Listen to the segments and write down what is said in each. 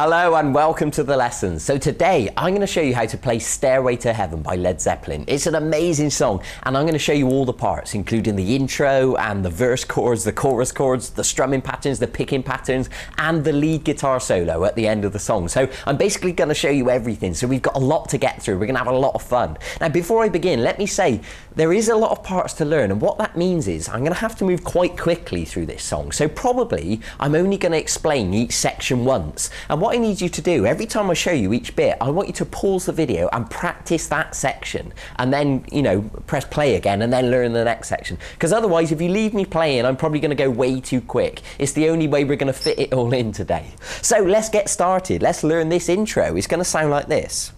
Hello and welcome to the lesson. So today I'm going to show you how to play Stairway to Heaven by Led Zeppelin. It's an amazing song and I'm going to show you all the parts, including the intro and the verse chords, the chorus chords, the strumming patterns, the picking patterns and the lead guitar solo at the end of the song. So I'm basically going to show you everything. So we've got a lot to get through. We're going to have a lot of fun. Now before I begin, let me say there is a lot of parts to learn, and what that means is I'm going to have to move quite quickly through this song. So probably I'm only going to explain each section once. And what I need you to do, every time I show you each bit, I want you to pause the video and practice that section and then, press play again and then learn the next section. Because otherwise, if you leave me playing, I'm probably going to go way too quick. It's the only way we're going to fit it all in today. So let's get started. Let's learn this intro. It's going to sound like this.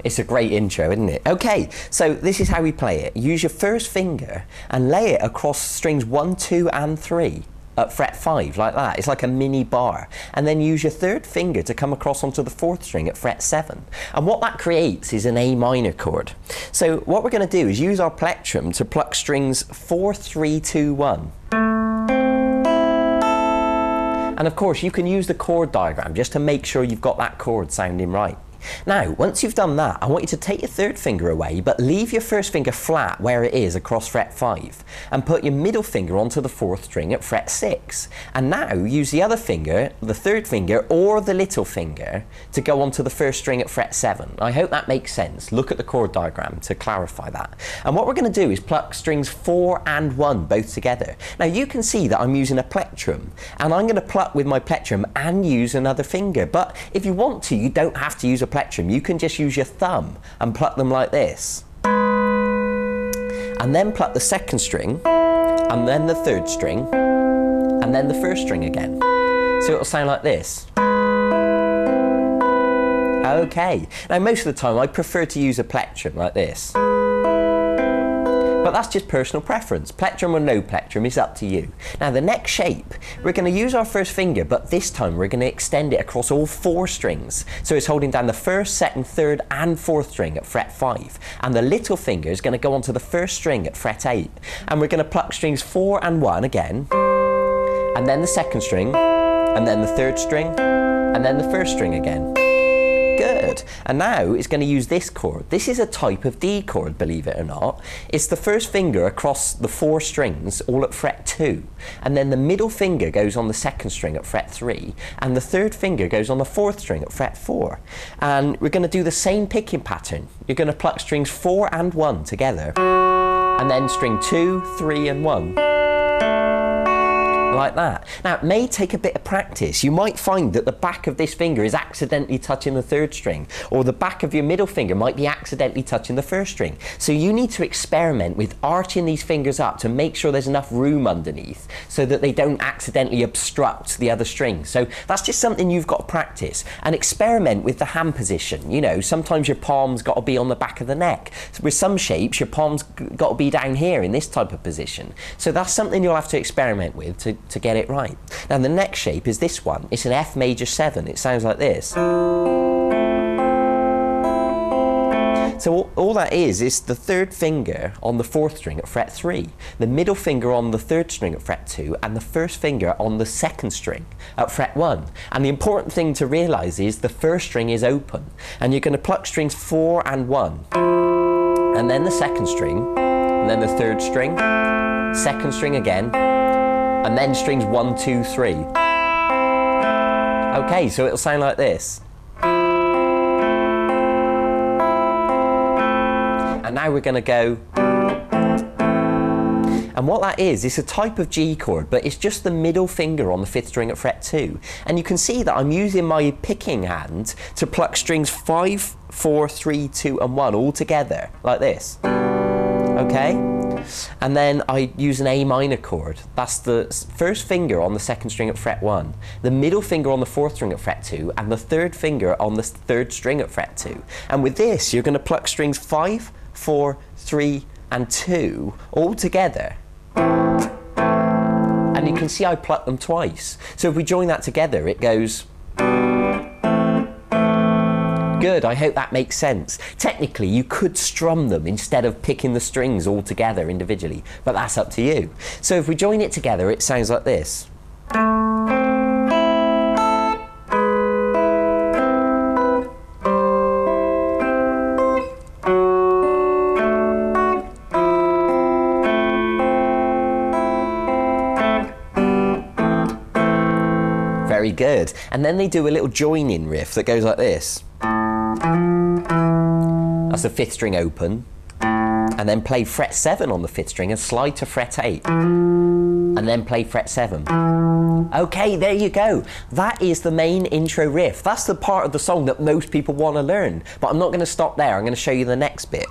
It's a great intro, isn't it? Okay, so this is how we play it. Use your first finger and lay it across strings 1, 2 and 3 at fret 5, like that. It's like a mini bar. And then use your third finger to come across onto the 4th string at fret 7. And what that creates is an A minor chord. So what we're going to do is use our plectrum to pluck strings 4, 3, 2, 1. And of course, you can use the chord diagram just to make sure you've got that chord sounding right. Now, once you've done that, I want you to take your third finger away, but leave your first finger flat where it is across fret 5, and put your middle finger onto the 4th string at fret 6. And now use the other finger, the third finger, or the little finger, to go onto the 1st string at fret 7. I hope that makes sense. Look at the chord diagram to clarify that. And what we're going to do is pluck strings 4 and 1 both together. Now you can see that I'm using a plectrum, and I'm going to pluck with my plectrum and use another finger. But if you want to, you don't have to use a plectrum. You can just use your thumb and pluck them like this. And then pluck the 2nd string, and then the 3rd string, and then the 1st string again. So it'll sound like this. Okay. Now most of the time I prefer to use a plectrum like this. But that's just personal preference. Plectrum or no plectrum is up to you. Now the next shape, we're going to use our first finger, but this time we're going to extend it across all 4 strings. So it's holding down the 1st, 2nd, 3rd and 4th string at fret 5. And the little finger is going to go onto the 1st string at fret 8. And we're going to pluck strings 4 and 1 again, and then the 2nd string, and then the 3rd string, and then the 1st string again. Good. And now it's going to use this chord. This is a type of D chord, believe it or not. It's the first finger across the 4 strings, all at fret 2. And then the middle finger goes on the 2nd string at fret 3. And the 3rd finger goes on the 4th string at fret 4. And we're going to do the same picking pattern. You're going to pluck strings 4 and 1 together. And then string 2, 3 and 1. Like that. Now it may take a bit of practice. You might find that the back of this finger is accidentally touching the 3rd string, or the back of your middle finger might be accidentally touching the 1st string. So you need to experiment with arching these fingers up to make sure there's enough room underneath so that they don't accidentally obstruct the other strings. So that's just something you've got to practice, and experiment with the hand position. Sometimes your palm's got to be on the back of the neck. So with some shapes your palm's got to be down here in this type of position. So that's something you'll have to experiment with to get it right. Now the next shape is this one. It's an F major 7. It sounds like this. So all that is the 3rd finger on the 4th string at fret 3, the middle finger on the 3rd string at fret 2, and the 1st finger on the 2nd string at fret 1. And the important thing to realise is the 1st string is open, and you're going to pluck strings 4 and 1, and then the 2nd string, and then the 3rd string, 2nd string again, and then strings 1, 2, 3. Okay, so it'll sound like this. And now we're going to go. And what that is, it's a type of G chord, but it's just the middle finger on the 5th string at fret 2. And you can see that I'm using my picking hand to pluck strings 5, 4, 3, 2 and 1 all together, like this. Okay? And then I use an A minor chord. That's the 1st finger on the 2nd string at fret 1, the middle finger on the 4th string at fret 2, and the 3rd finger on the 3rd string at fret 2. And with this, you're going to pluck strings 5, 4, 3, and 2 all together. And you can see I pluck them twice. So if we join that together, it goes Good, I hope that makes sense. Technically, you could strum them instead of picking the strings all together individually, but that's up to you. So if we join it together, it sounds like this. Very good. And then they do a little join-in riff that goes like this. That's the 5th string open, and then play fret 7 on the 5th string and slide to fret 8, and then play fret 7. Okay, there you go. That is the main intro riff. That's the part of the song that most people want to learn. But I'm not going to stop there. I'm going to show you the next bit.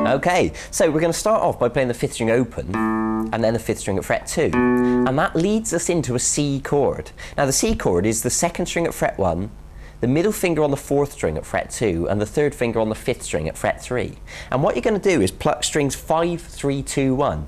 Okay, so we're going to start off by playing the 5th string open and then the 5th string at fret 2, and that leads us into a C chord. Now the C chord is the 2nd string at fret 1, the middle finger on the 4th string at fret 2, and the 3rd finger on the 5th string at fret 3. And what you're going to do is pluck strings 5, 3, 2, 1.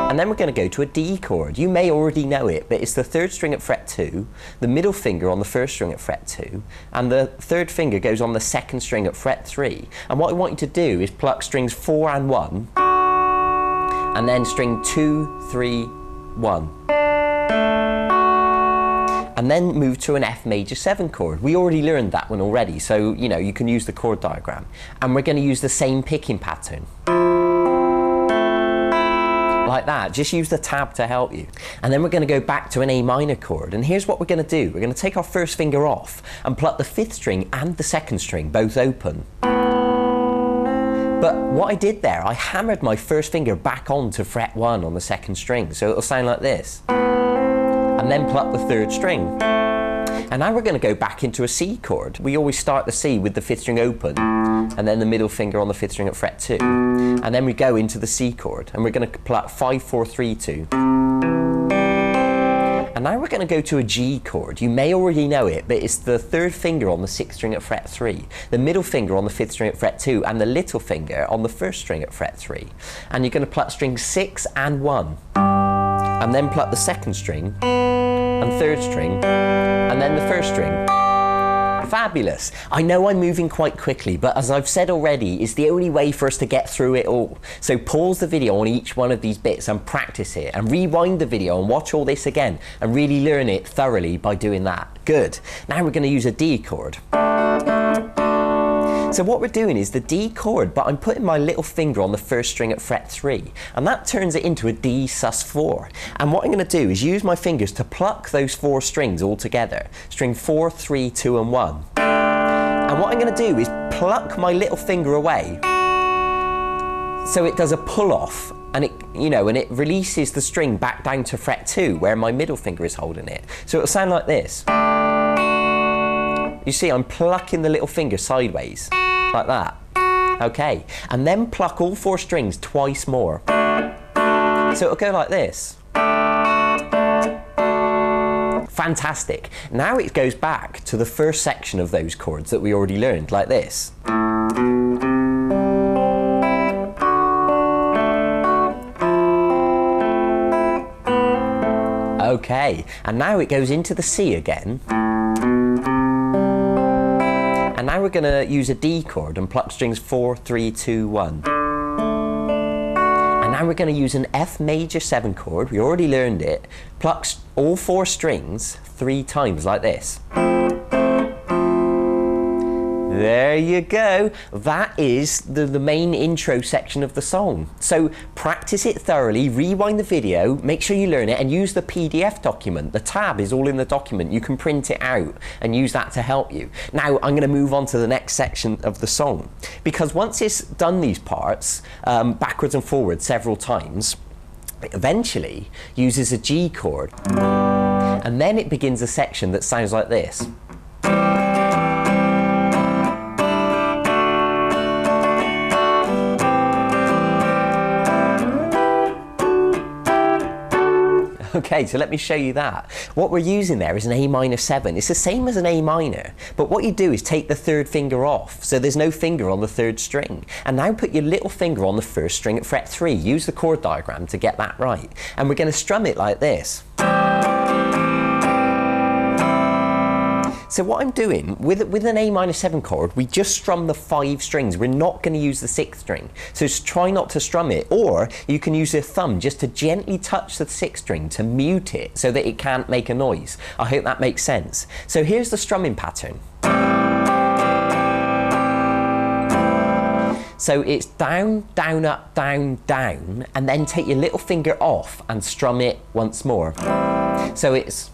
And then we're going to go to a D chord. You may already know it, but it's the 3rd string at fret 2, the middle finger on the 1st string at fret 2, and the 3rd finger goes on the 2nd string at fret 3. And what I want you to do is pluck strings 4 and 1, and then string 2, 3, 1. And then move to an F major 7 chord. We already learned that one already, so you know you can use the chord diagram. And we're going to use the same picking pattern. Like that, just use the tab to help you. And then we're going to go back to an A minor chord, and here's what we're going to do. We're going to take our 1st finger off and pluck the 5th string and the 2nd string both open. But what I did there, I hammered my 1st finger back onto fret 1 on the 2nd string, so it'll sound like this. And then pluck the 3rd string. And now we're going to go back into a C chord. We always start the C with the 5th string open, and then the middle finger on the 5th string at fret 2. And then we go into the C chord, and we're going to pluck 5, 4, 3, 2. And now we're going to go to a G chord. You may already know it, but it's the 3rd finger on the 6th string at fret 3, the middle finger on the 5th string at fret 2, and the little finger on the 1st string at fret 3. And you're going to pluck strings 6 and 1, and then pluck the 2nd string, and 3rd string, and then the 1st string. Fabulous. I know I'm moving quite quickly, but as I've said already, it's the only way for us to get through it all. So pause the video on each one of these bits and practice it, and rewind the video and watch all this again and really learn it thoroughly by doing that. Good. Now we're going to use a D chord. So what we're doing is the D chord, but I'm putting my little finger on the 1st string at fret 3, and that turns it into a D sus4. And what I'm going to do is use my fingers to pluck those 4 strings all together. String 4, 3, 2, and 1. And what I'm going to do is pluck my little finger away, so it does a pull off, and it, you know, and it releases the string back down to fret 2, where my middle finger is holding it. So it'll sound like this. You see, I'm plucking the little finger sideways, like that. Okay, and then pluck all 4 strings twice more. So it'll go like this. Fantastic. Now it goes back to the 1st section of those chords that we already learned, like this. Okay, and now it goes into the C again. And now we're going to use a D chord and pluck strings 4, 3, 2, 1. And now we're going to use an F major 7 chord. We already learned it. Pluck all 4 strings 3 times like this. There you go. That is the main intro section of the song. So practice it thoroughly, rewind the video, make sure you learn it, and use the PDF document. The tab is all in the document. You can print it out and use that to help you. Now I'm going to move on to the next section of the song, because once it's done these parts backwards and forwards several times, it eventually uses a G chord, and then it begins a section that sounds like this. Okay, so let me show you that. What we're using there is an A minor 7. It's the same as an A minor, but what you do is take the third finger off, so there's no finger on the third string. And now put your little finger on the first string at fret 3. Use the chord diagram to get that right. And we're going to strum it like this. So what I'm doing, with an A minor 7 chord, we just strum the 5 strings. We're not going to use the 6th string. So just try not to strum it. Or you can use your thumb just to gently touch the 6th string to mute it so that it can't make a noise. I hope that makes sense. So here's the strumming pattern. So it's down, down, up, down, down, and then take your little finger off and strum it once more. So it's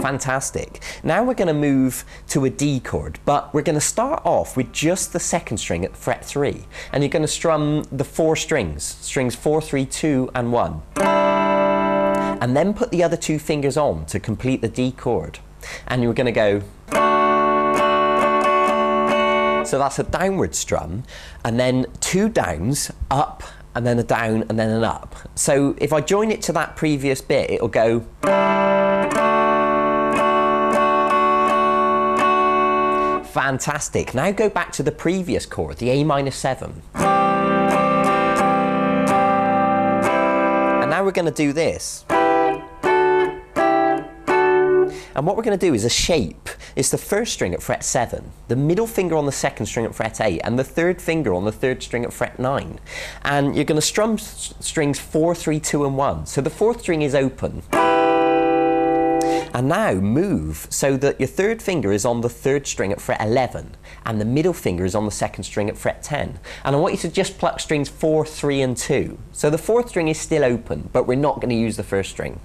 fantastic. Now we're going to move to a D chord, but we're going to start off with just the 2nd string at fret 3. And you're going to strum the 4 strings 4, 3, 2 and 1. And then put the other 2 fingers on to complete the D chord. And you're going to go. So that's a downward strum, and then 2 downs, up, and then a down, and then an up. So if I join it to that previous bit, it'll go. Fantastic. Now go back to the previous chord, the A minor 7. And now we're going to do this. And what we're going to do is a shape. It's the 1st string at fret 7, the middle finger on the 2nd string at fret 8, and the 3rd finger on the 3rd string at fret 9. And you're going to strum strings 4, 3, 2 and 1. So the 4th string is open. And now move so that your 3rd finger is on the 3rd string at fret 11 and the middle finger is on the 2nd string at fret 10. And I want you to just pluck strings 4, 3 and 2. So the 4th string is still open, but we're not going to use the 1st string.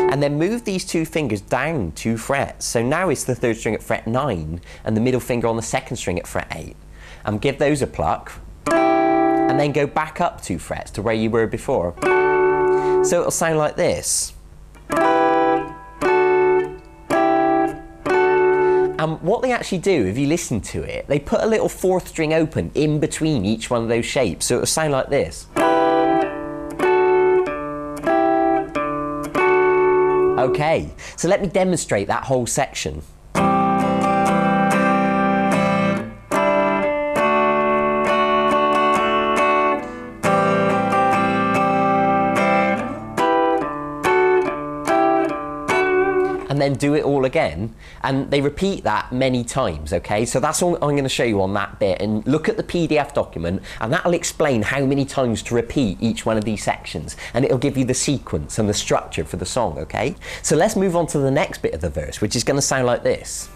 And then move these 2 fingers down 2 frets. So now it's the 3rd string at fret 9 and the middle finger on the 2nd string at fret 8. And give those a pluck. And then go back up 2 frets to where you were before. So it'll sound like this. And what they actually do, if you listen to it, they put a little 4th string open in between each one of those shapes. So it'll sound like this. Okay, so let me demonstrate that whole section. And then do it all again, and they repeat that many times, okay? So that's all I'm going to show you on that bit, and look at the PDF document, and that'll explain how many times to repeat each one of these sections, and it'll give you the sequence and the structure for the song, okay? So let's move on to the next bit of the verse, which is going to sound like this.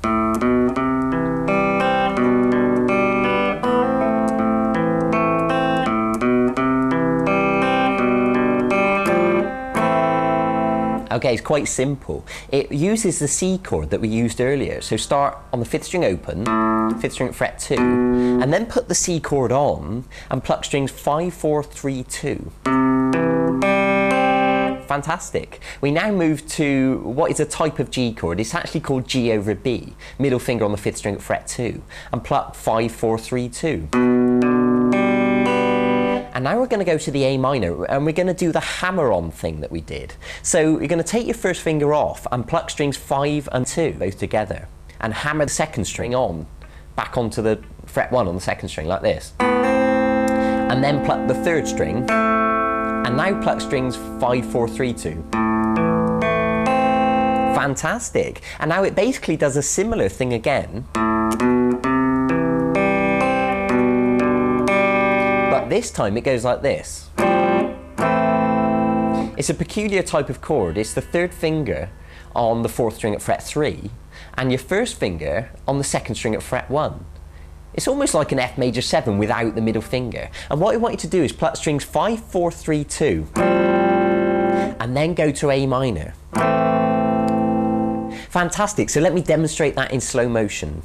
Okay, it's quite simple. It uses the C chord that we used earlier. So start on the 5th string open, 5th string at fret 2, and then put the C chord on and pluck strings 5, 4, 3, 2. Fantastic. We now move to what is a type of G chord. It's actually called G over B, middle finger on the 5th string at fret 2, and pluck 5, 4, 3, 2. And now we're going to go to the A minor, and we're going to do the hammer-on thing that we did. So you're going to take your 1st finger off and pluck strings 5 and 2 both together, and hammer the 2nd string on, back onto the fret 1 on the 2nd string like this. And then pluck the 3rd string, and now pluck strings 5, 4, 3, 2. Fantastic. And now it basically does a similar thing again. This time it goes like this. It's a peculiar type of chord. It's the 3rd finger on the 4th string at fret 3 and your 1st finger on the 2nd string at fret 1. It's almost like an F major 7 without the middle finger. And what I want you to do is pluck strings 5, 4, 3, 2 and then go to A minor. Fantastic. So let me demonstrate that in slow motion.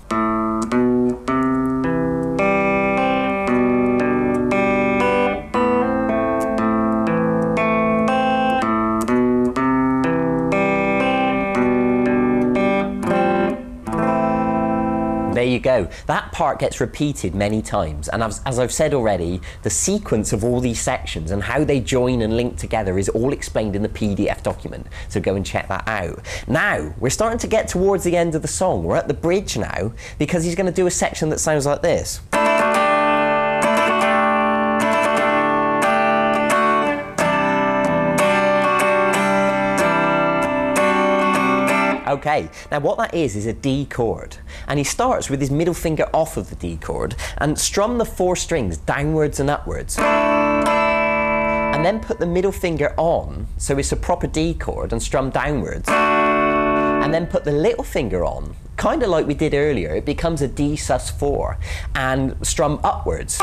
There you go. That part gets repeated many times, and as I've said already, the sequence of all these sections and how they join and link together is all explained in the PDF document, so go and check that out. Now, we're starting to get towards the end of the song. We're at the bridge now, because he's going to do a section that sounds like this. Okay, now what that is a D chord, and he starts with his middle finger off of the D chord and strum the 4 strings downwards and upwards, and then put the middle finger on, so it's a proper D chord, and strum downwards, and then put the little finger on, kind of like we did earlier. It becomes a D sus4, and strum upwards.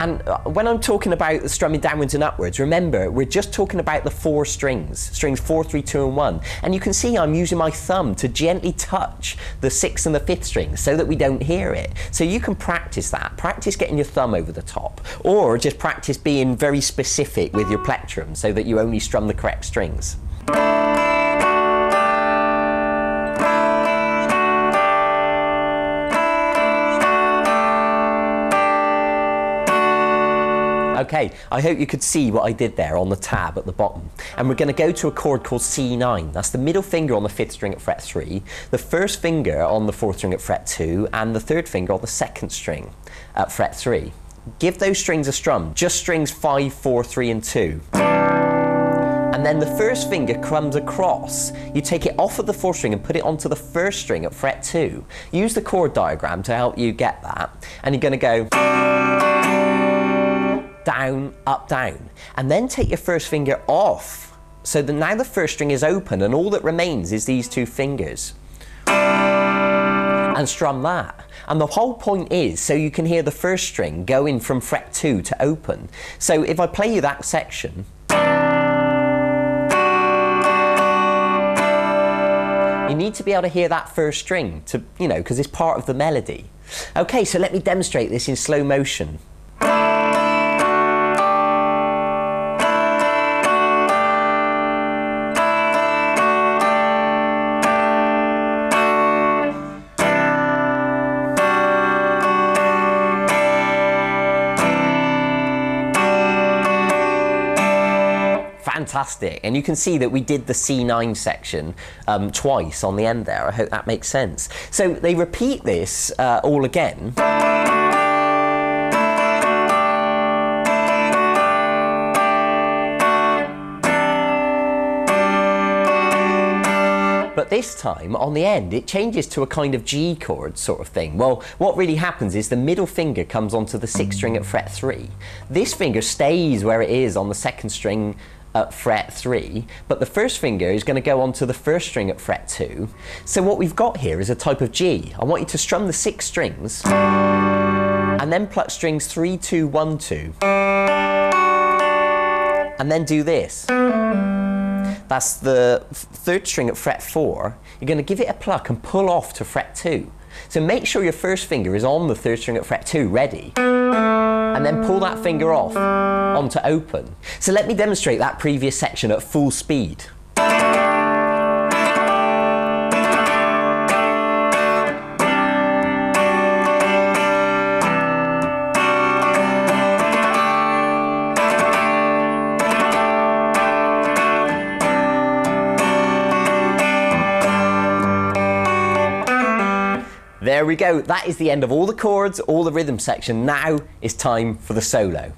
And when I'm talking about the strumming downwards and upwards, remember, we're just talking about the 4 strings, strings 4, 3, 2 and 1. And you can see I'm using my thumb to gently touch the 6th and the 5th strings so that we don't hear it. So you can practice that. Practice getting your thumb over the top, or just practice being very specific with your plectrum so that you only strum the correct strings. Okay, I hope you could see what I did there on the tab at the bottom. And we're going to go to a chord called C9. That's the middle finger on the 5th string at fret 3, the 1st finger on the 4th string at fret 2, and the 3rd finger on the 2nd string at fret 3. Give those strings a strum, just strings 5, 4, 3 and 2. And then the 1st finger comes across. You take it off of the 4th string and put it onto the 1st string at fret 2. Use the chord diagram to help you get that. And you're going to go down, up, down, and then take your 1st finger off, so that now the 1st string is open and all that remains is these 2 fingers, and strum that. And the whole point is so you can hear the 1st string going from fret 2 to open. So if I play you that section, you need to be able to hear that 1st string to, you know, because it's part of the melody. Okay, so let me demonstrate this in slow motion. Fantastic, and you can see that we did the C9 section twice on the end there. I hope that makes sense. So they repeat this all again. But this time, on the end, it changes to a kind of G chord sort of thing. Well, what really happens is the middle finger comes onto the 6th string at fret 3. This finger stays where it is on the 2nd string at fret 3, but the 1st finger is going to go onto the 1st string at fret 2. So what we've got here is a type of G. I want you to strum the 6 strings, and then pluck strings 3, 2, 1, 2, and then do this. That's the 3rd string at fret 4. You're going to give it a pluck and pull off to fret 2. So make sure your 1st finger is on the 3rd string at fret 2, ready, and then pull that finger off onto open. So let me demonstrate that previous section at full speed. There we go. That is the end of all the chords, all the rhythm section. Now it's time for the solo.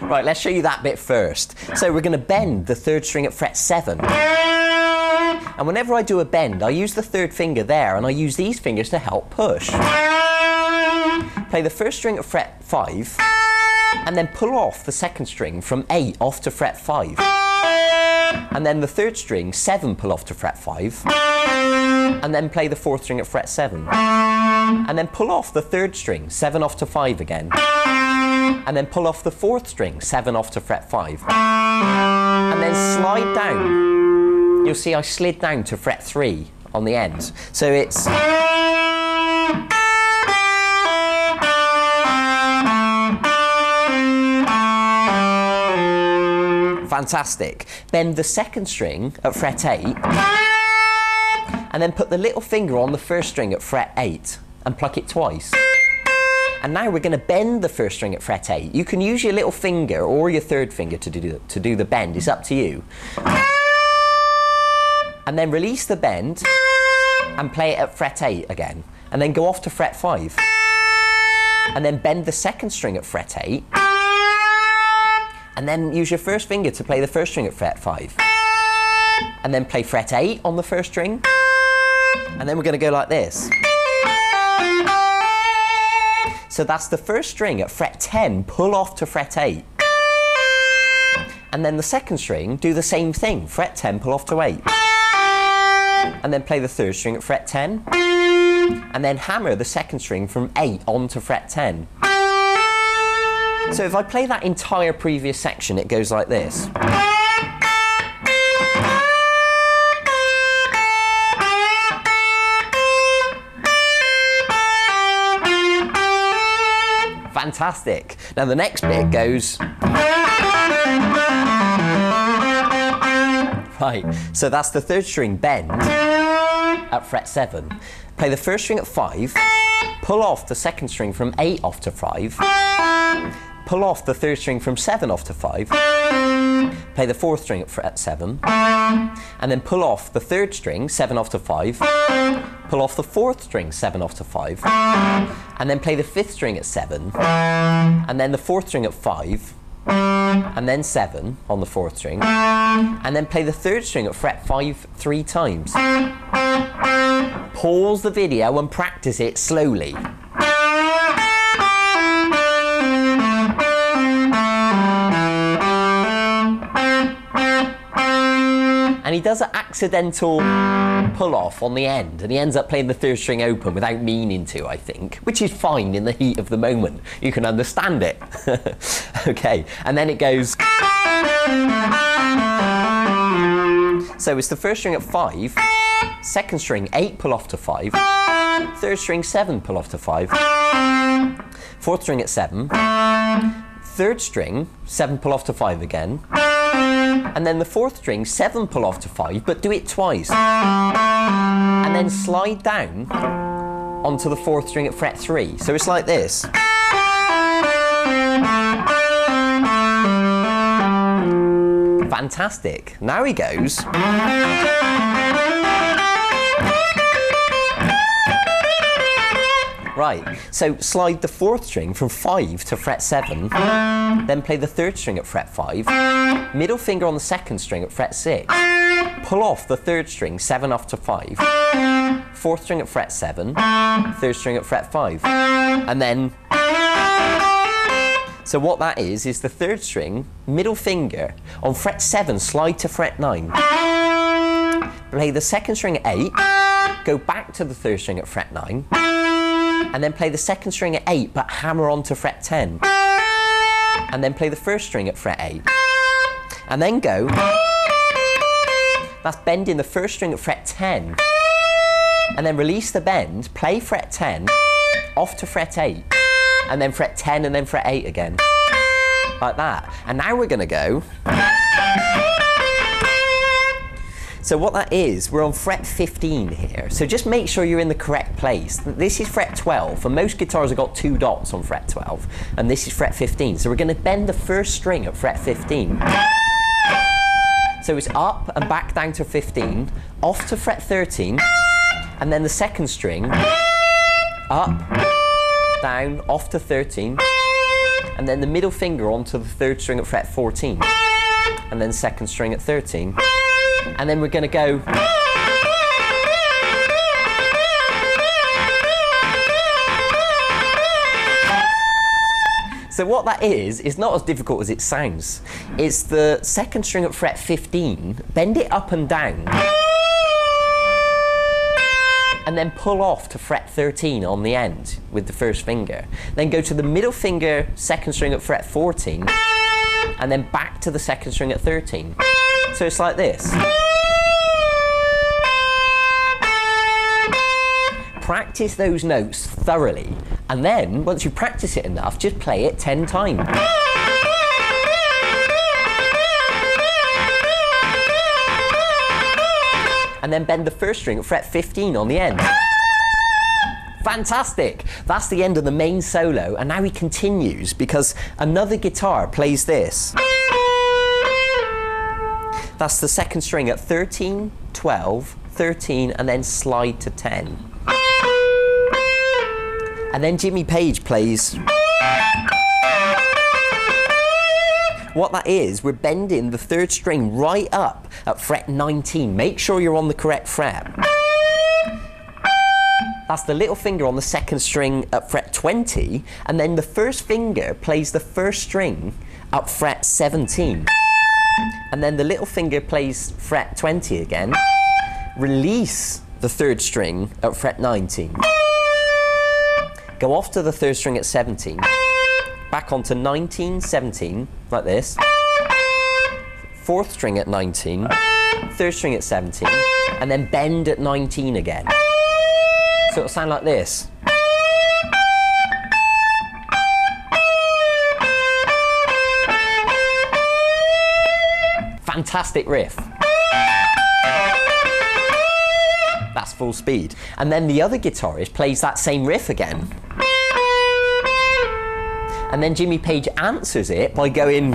Right, let's show you that bit first. So we're going to bend the 3rd string at fret 7. And whenever I do a bend, I use the 3rd finger there, and I use these fingers to help push. Play the 1st string at fret 5, and then pull off the 2nd string from 8 off to fret 5. And then the 3rd string, 7, pull off to fret 5. And then play the 4th string at fret 7. And then pull off the 3rd string, 7 off to 5 again. And then pull off the 4th string, 7 off to fret 5. And then slide down. You'll see I slid down to fret 3 on the end. So it's... Fantastic. Bend the second string at fret 8 and then put the little finger on the first string at fret 8 and pluck it twice. And now we're going to bend the first string at fret 8. You can use your little finger or your third finger to do the bend. It's up to you. And then release the bend and play it at fret 8 again. And then go off to fret 5. And then bend the second string at fret 8. And then use your first finger to play the first string at fret 5. And then play fret 8 on the first string. And then we're going to go like this. So that's the first string at fret 10, pull off to fret 8. And then the second string, do the same thing, fret 10, pull off to 8. And then play the third string at fret 10. And then hammer the second string from 8 onto fret 10. So if I play that entire previous section, it goes like this. Fantastic. Now the next bit goes... Right, so that's the third string bend at fret 7. Play the first string at 5, pull off the second string from 8 off to 5, pull off the third string from 7 off to 5, play the fourth string at fret 7, and then pull off the third string, 7 off to 5, pull off the fourth string, 7 off to 5, and then play the fifth string at 7, and then the fourth string at 5, and then 7 on the fourth string, and then play the third string at fret 5 3 times. Pause the video and practice it slowly. And he does an accidental pull off on the end, and he ends up playing the third string open without meaning to, I think, which is fine in the heat of the moment. You can understand it. Okay, and then it goes. So it's the first string at 5, second string 8, pull off to 5, third string 7, pull off to 5, fourth string at 7, third string 7, pull off to 5 again, and then the fourth string 7, pull off to 5, but do it twice, and then slide down onto the fourth string at fret 3. So it's like this. Fantastic. Now he goes. Right, so slide the fourth string from 5 to fret 7, then play the third string at fret 5, middle finger on the second string at fret 6, pull off the third string, 7 off to 5, fourth string at fret 7, third string at fret 5, and then... So what that is the third string, middle finger, on fret 7, slide to fret 9. Play the second string at 8, go back to the third string at fret 9, and then play the second string at 8, but hammer on to fret 10. And then play the first string at fret 8. And then go. That's bending the first string at fret 10. And then release the bend, play fret 10, off to fret 8. And then fret 10 and then fret 8 again. Like that. And now we're going to go. So what that is, we're on fret 15 here. So just make sure you're in the correct place. This is fret 12, and most guitars have got 2 dots on fret 12. And this is fret 15. So we're going to bend the first string at fret 15. So it's up and back down to 15, off to fret 13, and then the second string, up, down, off to 13, and then the middle finger onto the third string at fret 14, and then second string at 13, and then we're going to go. So what that is not as difficult as it sounds. It's the second string at fret 15, bend it up and down, and then pull off to fret 13 on the end with the first finger. Then go to the middle finger, second string at fret 14, and then back to the second string at 13. So it's like this. Practice those notes thoroughly, and then once you practice it enough, just play it 10 times. and then bend the first string at fret 15 on the end. Fantastic! That's the end of the main solo, and now he continues because another guitar plays this. That's the second string at 13, 12, 13, and then slide to 10. And then Jimmy Page plays. What that is, we're bending the third string right up at fret 19. Make sure you're on the correct fret. That's the little finger on the second string at fret 20, and then the first finger plays the first string up fret 17. And then the little finger plays fret 20 again. Release the third string at fret 19. Go off to the third string at 17. Back onto 19, 17, like this. Fourth string at 19. Third string at 17. And then bend at 19 again. So it'll sound like this. Fantastic riff. That's full speed. And then the other guitarist plays that same riff again. And then Jimmy Page answers it by going.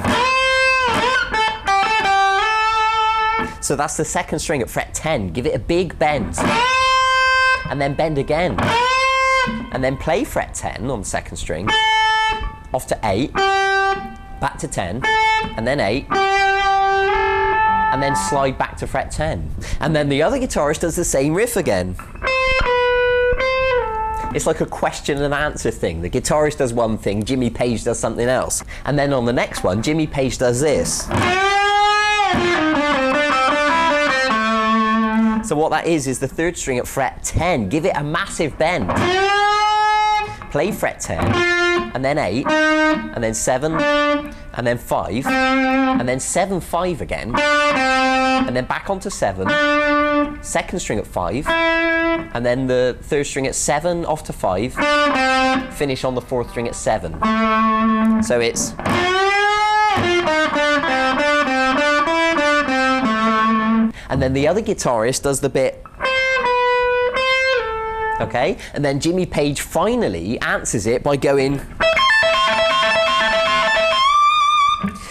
So that's the second string at fret 10. Give it a big bend. And then bend again. And then play fret 10 on the second string. Off to 8. Back to 10. And then 8. And then slide back to fret 10. And then the other guitarist does the same riff again. It's like a question and answer thing. The guitarist does one thing, Jimmy Page does something else. And then on the next one, Jimmy Page does this. So what that is the third string at fret 10. Give it a massive bend. Play fret 10, and then 8, and then 7, and then 5, and then 7, 5 again, and then back onto 7, second string at 5, and then the third string at 7 off to 5, finish on the fourth string at 7. So it's. And then the other guitarist does the bit. Okay, and then Jimmy Page finally answers it by going.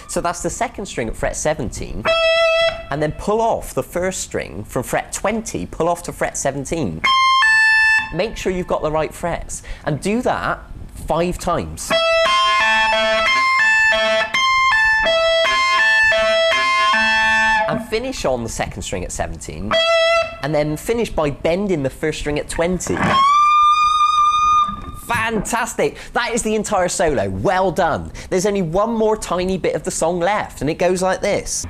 So that's the second string at fret 17, and then pull off the first string from fret 20, pull off to fret 17. Make sure you've got the right frets, and do that 5 times. And finish on the second string at 17, and then finish by bending the first string at 20. Fantastic! That is the entire solo. Well done. There's only one more tiny bit of the song left, and it goes like this.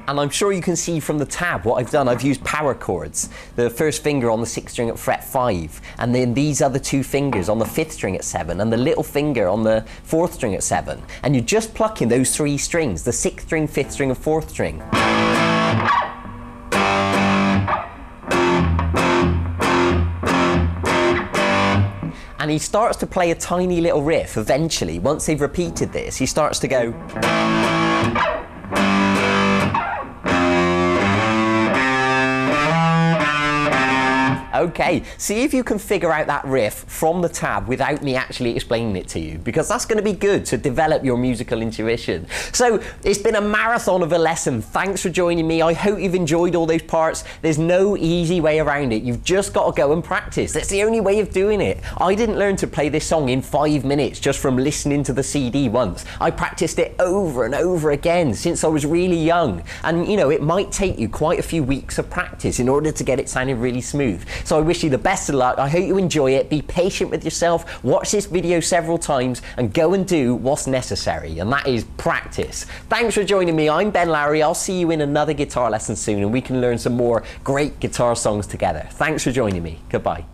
And I'm sure you can see from the tab what I've done. I've used power chords. The first finger on the 6th string at fret 5, and then these other 2 fingers on the 5th string at 7, and the little finger on the 4th string at 7. And you're just plucking those 3 strings, the 6th string, 5th string, and 4th string. And he starts to play a tiny little riff eventually. Once they've repeated this, he starts to go. Okay, see if you can figure out that riff from the tab without me actually explaining it to you, because that's going to be good to develop your musical intuition. So it's been a marathon of a lesson. Thanks for joining me. I hope you've enjoyed all those parts. There's no easy way around it. You've just got to go and practice. That's the only way of doing it. I didn't learn to play this song in 5 minutes just from listening to the CD once. I practiced it over and over again since I was really young. And you know, it might take you quite a few weeks of practice in order to get it sounding really smooth. So I wish you the best of luck. I hope you enjoy it. Be patient with yourself. Watch this video several times and go and do what's necessary, and that is practice. Thanks for joining me. I'm Ben Lowry. I'll see you in another guitar lesson soon, and we can learn some more great guitar songs together. Thanks for joining me. Goodbye.